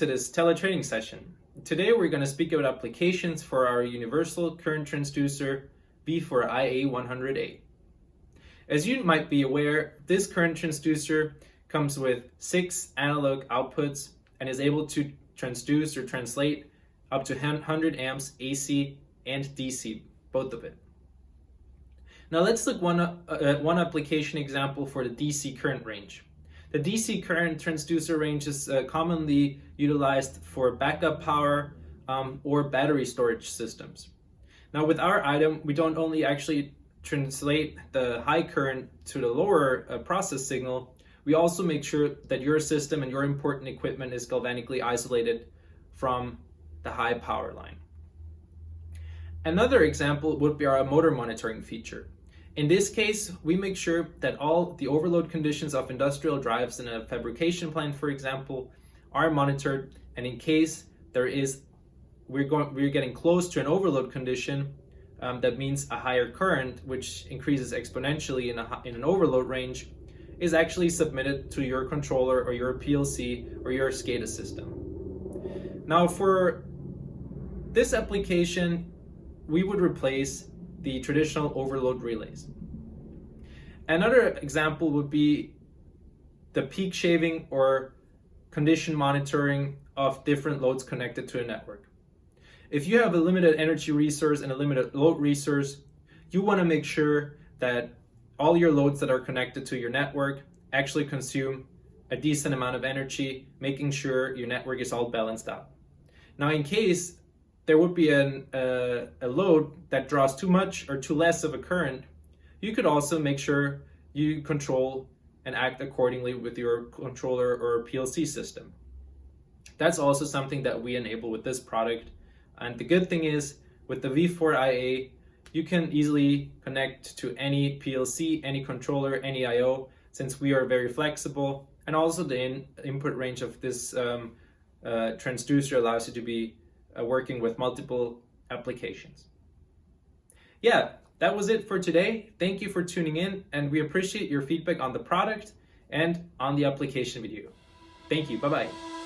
to this TELE training session. Today we're going to speak about applications for our universal current transducer V4IA100A. As you might be aware, this current transducer comes with 6 analog outputs and is able to transduce or translate up to 100 amps AC and DC, both of it. Now let's look at one application example for the DC current range. The DC current transducer range is commonly utilized for backup power or battery storage systems. Now with our item, we don't only actually translate the high current to the lower process signal, we also make sure that your system and your important equipment is galvanically isolated from the high power line. Another example would be our motor monitoring feature. In this case, we make sure that all the overload conditions of industrial drives in a fabrication plant, for example, are monitored, and in case we're getting close to an overload condition, that means a higher current, which increases exponentially in an overload range, is actually submitted to your controller or your PLC or your SCADA system. Now for this application, we would replace the traditional overload relays. Another example would be the peak shaving or condition monitoring of different loads connected to a network. If you have a limited energy resource and a limited load resource, you want to make sure that all your loads that are connected to your network actually consume a decent amount of energy, making sure your network is all balanced out. Now in case there would be a load that draws too much or too less of a current, you could also make sure you control and act accordingly with your controller or PLC system. That's also something that we enable with this product. And the good thing is, with the V4IA, you can easily connect to any PLC, any controller, any I/O, since we are very flexible. And also the input range of this transducer allows you to be working with multiple applications. Yeah, that was it for today. Thank you for tuning in, and we appreciate your feedback on the product and on the application video. Thank you. Bye-bye.